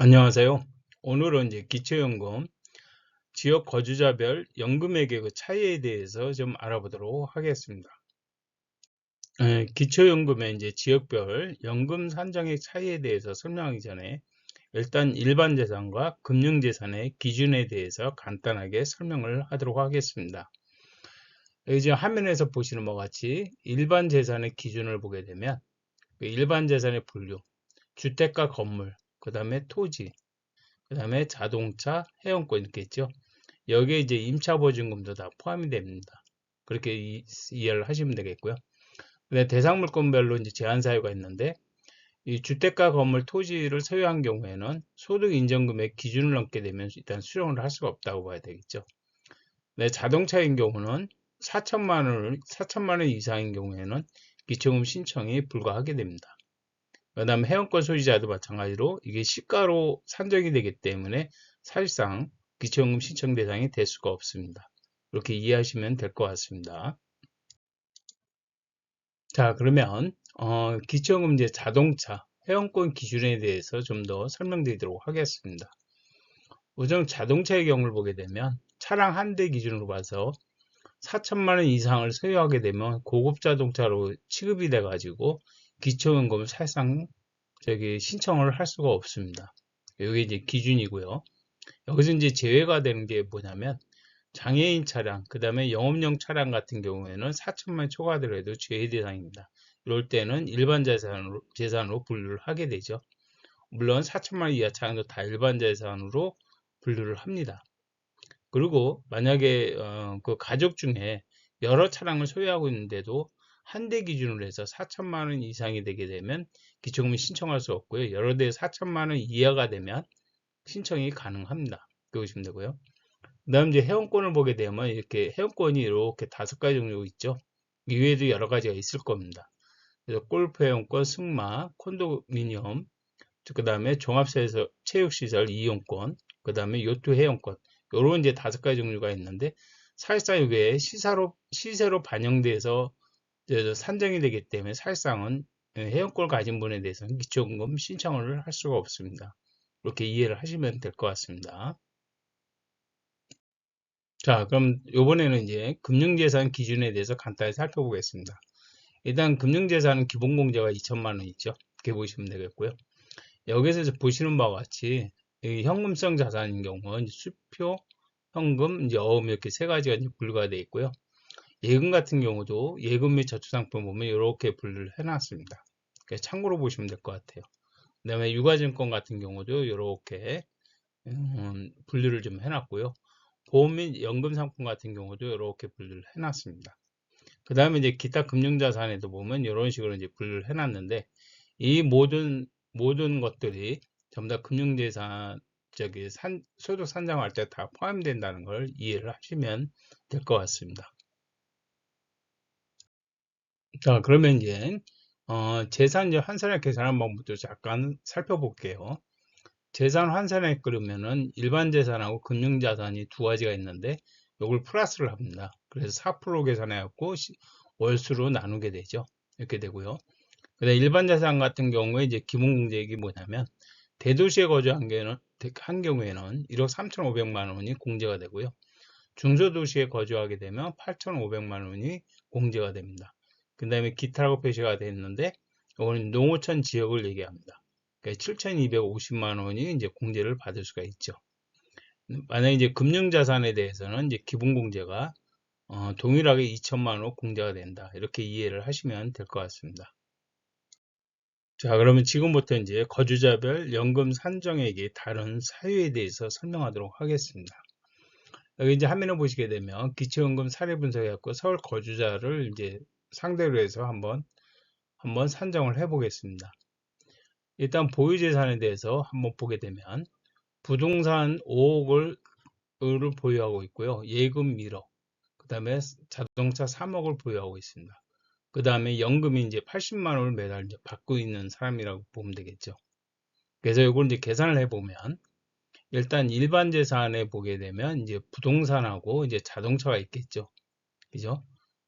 안녕하세요. 오늘은 이제 기초연금, 지역 거주자별 연금액의 그 차이에 대해서 좀 알아보도록 하겠습니다. 기초연금의 이제 지역별 연금 산정의 차이에 대해서 설명하기 전에 일단 일반 재산과 금융 재산의 기준에 대해서 간단하게 설명을 하도록 하겠습니다. 이제 화면에서 보시는 바와 같이 일반 재산의 기준을 보게 되면 그 일반 재산의 분류, 주택과 건물, 그 다음에 토지, 그 다음에 자동차, 회원권 있겠죠. 여기에 이제 임차 보증금도 다 포함이 됩니다. 그렇게 이해를 하시면 되겠고요. 근데 대상 물건별로 이제 제한 사유가 있는데 이 주택가 건물 토지를 소유한 경우에는 소득 인정금액 기준을 넘게 되면 일단 수령을 할 수가 없다고 봐야 되겠죠. 네, 자동차인 경우는 4천만 원 이상인 경우에는 기초금 신청이 불가하게 됩니다. 그 다음에 회원권 소유자도 마찬가지로 이게 시가로 산정이 되기 때문에 사실상 기초연금 신청 대상이 될 수가 없습니다. 이렇게 이해하시면 될 것 같습니다. 자, 그러면 기초연금 이제 자동차 회원권 기준에 대해서 좀 더 설명드리도록 하겠습니다. 우선 자동차의 경우를 보게 되면 차량 한 대 기준으로 봐서 4천만 원 이상을 소유하게 되면 고급 자동차로 취급이 돼 가지고 기초연금을 사실상 신청을 할 수가 없습니다. 이게 이제 기준이고요. 여기서 이제 제외가 되는 게 뭐냐면 장애인 차량, 그 다음에 영업용 차량 같은 경우에는 4천만 원 초과하더라도 제외 대상입니다. 이럴 때는 일반 재산으로 분류를 하게 되죠. 물론 4천만 원 이하 차량도 다 일반 재산으로 분류를 합니다. 그리고 만약에 그 가족 중에 여러 차량을 소유하고 있는데도 한 대 기준으로 해서 4천만 원 이상이 되게 되면 기초금을 신청할 수 없고요. 여러 대 4천만 원 이하가 되면 신청이 가능합니다. 그러시면 되고요. 그 다음 이제 회원권을 보게 되면 이렇게 회원권이 이렇게 5가지 종류 있죠. 이외에도 여러 가지가 있을 겁니다. 그래서 골프 회원권, 승마, 콘도미니엄, 그 다음에 종합체에서 체육시설 이용권, 그 다음에 요트 회원권, 요런 이제 5가지 종류가 있는데 사실상 이게 시세로 반영돼서 산정이 되기 때문에 사실상은 회원권을 가진 분에 대해서는 기초연금 신청을 할 수가 없습니다. 이렇게 이해를 하시면 될 것 같습니다. 자, 그럼 이번에는 이제 금융재산 기준에 대해서 간단히 살펴보겠습니다. 일단 금융재산은 기본공제가 2천만 원 있죠. 이렇게 보시면 되겠고요. 여기서 이제 보시는 바와 같이 이 현금성 자산인 경우는 수표, 현금, 이제 어음 이렇게 세 가지가 이제 분류가 되어 있고요. 예금 같은 경우도 예금 및 저축상품 보면 이렇게 분류를 해놨습니다. 참고로 보시면 될 것 같아요. 그다음에 유가증권 같은 경우도 이렇게 분류를 좀 해놨고요. 보험 및 연금 상품 같은 경우도 이렇게 분류를 해놨습니다. 그 다음에 이제 기타 금융자산에도 보면 이런 식으로 이제 분류를 해놨는데 이 모든 것들이 전부 다 금융재산 소득 산정할 때 다 포함된다는 걸 이해를 하시면 될 것 같습니다. 자, 그러면 이제 재산 이제 환산액 계산하는 방법도 잠깐 살펴볼게요. 재산 환산액 그러면은 일반 재산하고 금융 자산이 두 가지가 있는데 이걸 플러스를 합니다. 그래서 4% 계산해 갖고 월수로 나누게 되죠. 이렇게 되고요. 그다음 일반 재산 같은 경우에 이제 기본 공제액이 뭐냐면 대도시에 거주한 경우에는 1억 3,500만 원이 공제가 되고요. 중소도시에 거주하게 되면 8,500만 원이 공제가 됩니다. 그 다음에 기타라고 표시가 되어 있는데 이거는 농어촌 지역을 얘기합니다. 그러니까 7,250만 원이 이제 공제를 받을 수가 있죠. 만약에 이제 금융자산에 대해서는 이제 기본공제가 동일하게 2천만 원 공제가 된다. 이렇게 이해를 하시면 될 것 같습니다. 자, 그러면 지금부터 이제 거주자별 연금 산정액의 다른 사유에 대해서 설명하도록 하겠습니다. 여기 이제 화면을 보시게 되면 기초연금 사례 분석해갖고 서울 거주자를 이제 상대로 해서 한번 산정을 해 보겠습니다. 일단 보유재산에 대해서 한번 보게 되면 부동산 5억을 보유하고 있고요. 예금 1억, 그 다음에 자동차 3억을 보유하고 있습니다. 그 다음에 연금이 이제 80만 원을 매달 이제 받고 있는 사람이라고 보면 되겠죠. 그래서 이걸 이제 계산을 해보면 일단 일반 재산에 보게 되면 이제 부동산하고 이제 자동차가 있겠죠. 그죠?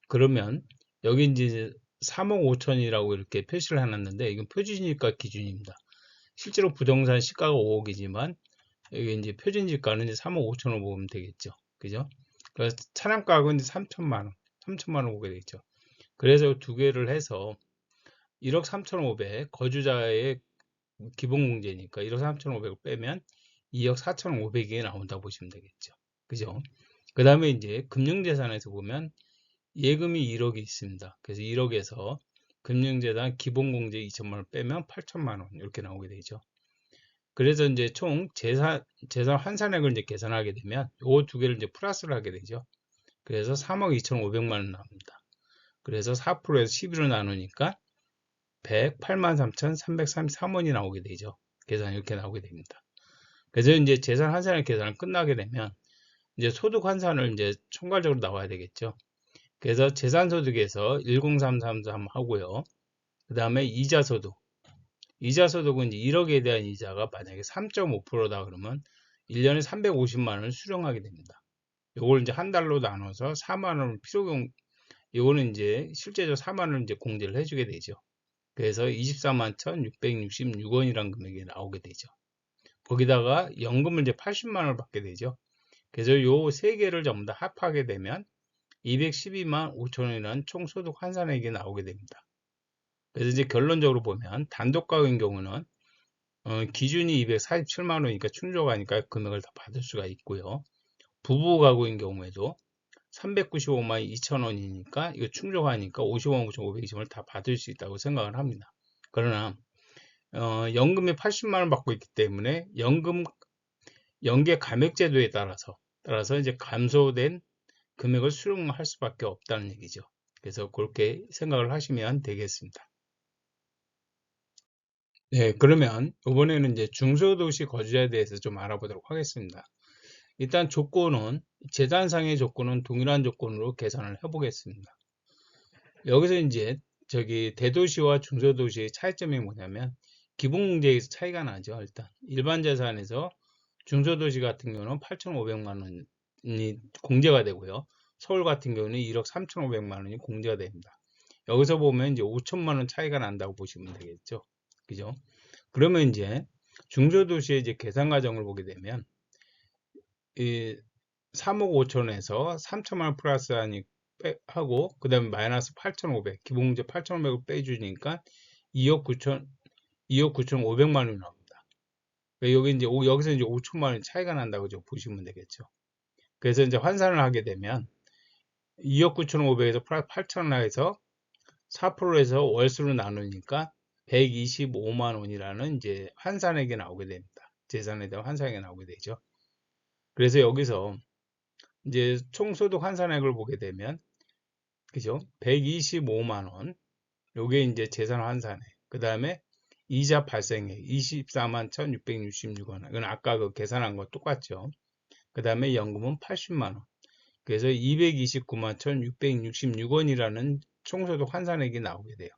그러면 여기 이제 3억 5천이라고 이렇게 표시를 해놨는데 이건 표준이니까 기준입니다. 실제로 부동산 시가가 5억이지만 여기 이제 표준지가는 이제 3억 5천원 보면 되겠죠. 그죠? 그래서 차량가격은 이제 3천만 원, 3천만 원 보게 되겠죠. 그래서 두 개를 해서 1억 3,500 거주자의 기본공제니까 1억 3,500을 빼면 2억 4,500이 나온다 보시면 되겠죠. 그죠? 그 다음에 이제 금융재산에서 보면 예금이 1억이 있습니다. 그래서 1억에서 금융재산 기본공제 2천만 원 빼면 8천만 원 이렇게 나오게 되죠. 그래서 이제 총 재산 환산액을 이제 계산하게 되면 요 두 개를 이제 플러스를 하게 되죠. 그래서 3억 2,500만 원 나옵니다. 그래서 4%에서 11로 나누니까 183,333원이 나오게 되죠. 계산이 이렇게 나오게 됩니다. 그래서 이제 재산 환산액 계산을 끝나게 되면 이제 소득 환산을 이제 총괄적으로 나와야 되겠죠. 그래서 재산소득에서 10333 하고요. 그 다음에 이자소득. 이자소득은 이제 1억에 대한 이자가 만약에 3.5%다 그러면 1년에 350만 원을 수령하게 됩니다. 요걸 이제 한 달로 나눠서 4만 원을 필요경, 요거는 이제 실제적으로 4만 원을 이제 공제를 해주게 되죠. 그래서 24만 1,666원이라는 금액이 나오게 되죠. 거기다가 연금을 이제 80만 원을 받게 되죠. 그래서 요 세 개를 전부 다 합하게 되면 212만 5천 원이라는 총소득 환산액이 나오게 됩니다. 그래서 이제 결론적으로 보면 단독가구인 경우는 기준이 247만 원이니까 충족하니까 금액을 다 받을 수가 있고요. 부부 가구인 경우에도 395만 2천 원이니까 이거 충족하니까 50만 9,520원을 다 받을 수 있다고 생각을 합니다. 그러나 연금이 80만 원 받고 있기 때문에 연금 연계 감액 제도에 따라서 이제 감소된 금액을 수령할 수밖에 없다는 얘기죠. 그래서 그렇게 생각을 하시면 되겠습니다. 네, 그러면 이번에는 이제 중소도시 거주자에 대해서 좀 알아보도록 하겠습니다. 일단 조건은 재산상의 조건은 동일한 조건으로 계산을 해보겠습니다. 여기서 이제 저기 대도시와 중소도시의 차이점이 뭐냐면 기본공제에서 차이가 나죠. 일단 일반 재산에서 중소도시 같은 경우는 8,500만 원이 공제가 되고요. 서울 같은 경우는 1억 3,500만 원이 공제가 됩니다. 여기서 보면 이제 5천만 원 차이가 난다고 보시면 되겠죠. 그죠? 그러면 이제 중소도시의 이제 계산 과정을 보게 되면 이 3억 5천에서 3천만 원 플러스 하고 그 다음에 마이너스 8,500 기본공제 8,500을 빼주니까 2억 9천 2억 9,500만 원이 나옵니다. 여기 이제 여기서 이제 5천만 원 차이가 난다고 좀 보시면 되겠죠. 그래서 이제 환산을 하게 되면 2억 9,500에서 플러스 8천을 해서 4%에서 월수로 나누니까 125만 원이라는 이제 환산액이 나오게 됩니다. 재산에 대한 환산액이 나오게 되죠. 그래서 여기서 이제 총소득 환산액을 보게 되면 그죠? 125만 원. 요게 이제 재산 환산액. 그 다음에 이자 발생액 24만 1,666원. 이건 아까 그 계산한 거 똑같죠. 그 다음에 연금은 80만 원. 그래서 229만 1,666원이라는 총소득 환산액이 나오게 돼요.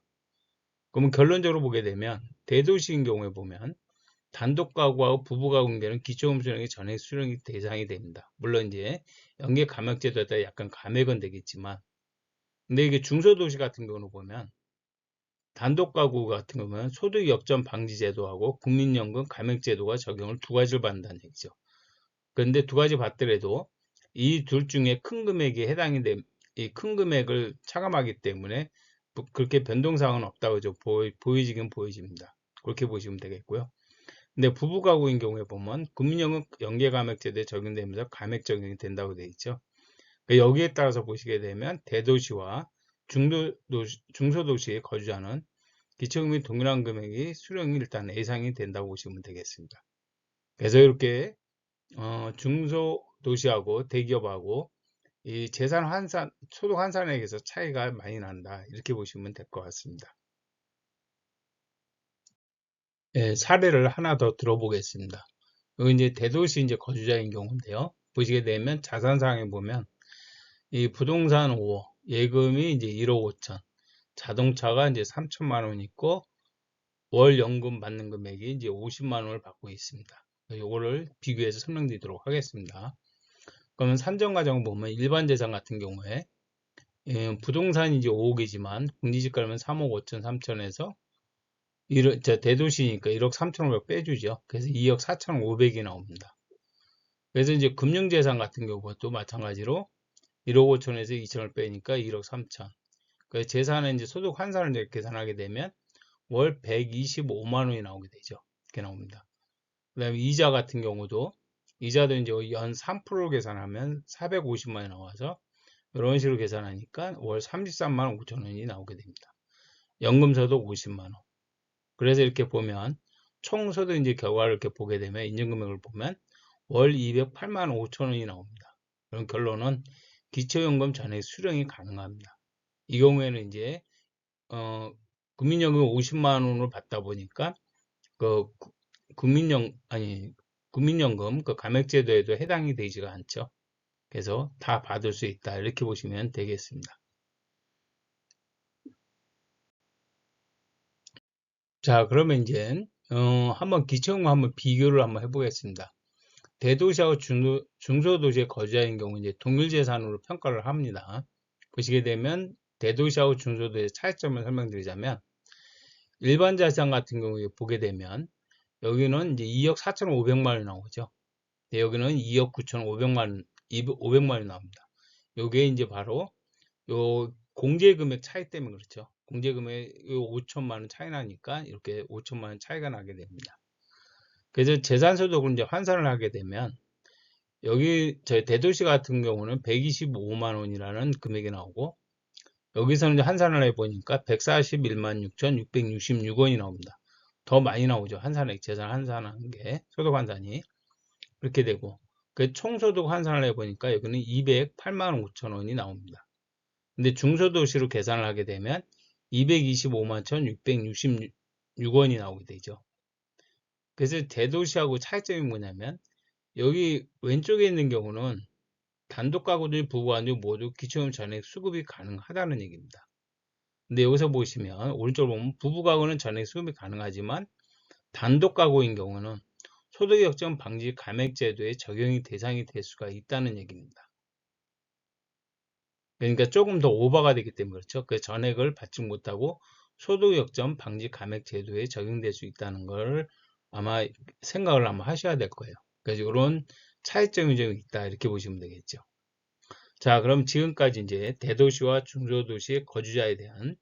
그러면 결론적으로 보게 되면 대도시인 경우에 보면 단독가구하고 부부가구인 경우는 기초금수령이 전액 수령이 대상이 됩니다. 물론 이제 연계 감액제도에 따라 약간 감액은 되겠지만 근데 이게 중소도시 같은 경우는 보면 단독가구 같은 경우는 소득 역전 방지 제도하고 국민연금 감액 제도가 적용을 두 가지를 받는다는 얘기죠. 그런데 두 가지 받더라도 이 둘 중에 큰 금액이 해당이 이 큰 금액을 차감하기 때문에 그렇게 변동사항은 없다고 보이지긴 보여집니다. 그렇게 보시면 되겠고요. 근데 부부가구인 경우에 보면 국민연금 연계감액제도에 적용되면서 감액 적용이 된다고 되어 있죠. 여기에 따라서 보시게 되면 대도시와 중소도시에 거주하는 기초금리 동일한 금액이 수령이 일단 예상이 된다고 보시면 되겠습니다. 그래서 이렇게 중소도시하고 대기업하고 이 재산 환산, 소득 환산액에서 차이가 많이 난다. 이렇게 보시면 될 것 같습니다. 예, 사례를 하나 더 들어보겠습니다. 여기 이제 대도시 이제 거주자인 경우인데요. 보시게 되면 자산상에 보면 이 부동산 5억, 예금이 이제 1억 5천, 자동차가 이제 3천만 원 있고 월 연금 받는 금액이 이제 50만 원을 받고 있습니다. 요거를 비교해서 설명드리도록 하겠습니다. 그러면 산정 과정을 보면 일반 재산 같은 경우에 부동산이 이제 5억이지만 공시지가는 3억 5천 3천에서 대도시니까 1억 3,500 빼주죠. 그래서 2억 4,500이 나옵니다. 그래서 이제 금융재산 같은 경우도 마찬가지로 1억 5천에서 2천을 빼니까 1억 3천. 그 재산은 이제 소득 환산을 이제 계산하게 되면 월 125만 원이 나오게 되죠. 이렇게 나옵니다. 그 다음에 이자 같은 경우도 이자도 이제 연 3%로 계산하면 450만 원이 나와서 이런 식으로 계산하니까 월 33만 5천 원이 나오게 됩니다. 연금소득 50만 원. 그래서 이렇게 보면 총소득 이제 결과를 이렇게 보게 되면 인정금액을 보면 월 208만 5천 원이 나옵니다. 그럼 결론은 기초연금 전액 수령이 가능합니다. 이 경우에는 이제 국민연금 50만 원을 받다 보니까 그 국민연금 그 감액제도에도 해당이 되지가 않죠. 그래서 다 받을 수 있다 이렇게 보시면 되겠습니다. 자, 그러면 이제 한번 기초연금 한번 비교를 한번 해보겠습니다. 대도시하고 중소도시에 거주자인 경우 이제 동일재산으로 평가를 합니다. 보시게 되면 대도시하고 중소도시의 차이점을 설명드리자면 일반 자산 같은 경우에 보게 되면 여기는 이제 2억 4,500만 원이 나오죠. 여기는 2억 9,500만 원, 500만 원이 나옵니다. 요게 이제 바로 요 공제금액 차이 때문에 그렇죠. 공제금액 요 5천만 원 차이 나니까 이렇게 5천만 원 차이가 나게 됩니다. 그래서 재산소득을 이제 환산을 하게 되면 여기 저희 대도시 같은 경우는 125만 원이라는 금액이 나오고 여기서는 이제 환산을 해보니까 141만 6,666원이 나옵니다. 더 많이 나오죠. 환산액, 재산 환산한 게, 소득 환산이. 그렇게 되고, 그 총소득 환산을 해보니까 여기는 208만 5천 원이 나옵니다. 근데 중소도시로 계산을 하게 되면 225만 1,666원이 나오게 되죠. 그래서 대도시하고 차이점이 뭐냐면, 여기 왼쪽에 있는 경우는 단독 가구들, 부부가구 모두 기초연금 전액 수급이 가능하다는 얘기입니다. 근데 여기서 보시면 오른쪽으로 보면 부부가구는 전액 수급이 가능하지만 단독 가구인 경우는 소득역전 방지 감액제도에 적용이 대상이 될 수가 있다는 얘기입니다. 그러니까 조금 더 오버가 되기 때문에 그렇죠. 그 전액을 받지 못하고 소득역전 방지 감액제도에 적용될 수 있다는 걸 아마 생각을 한번 하셔야 될 거예요. 그래서 이런 차이점이 좀 있다 이렇게 보시면 되겠죠. 자, 그럼 지금까지 이제 대도시와 중소도시의 거주자에 대한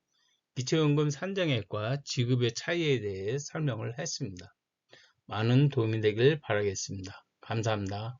기초연금 산정액과 지급의 차이에 대해 설명을 했습니다. 많은 도움이 되길 바라겠습니다. 감사합니다.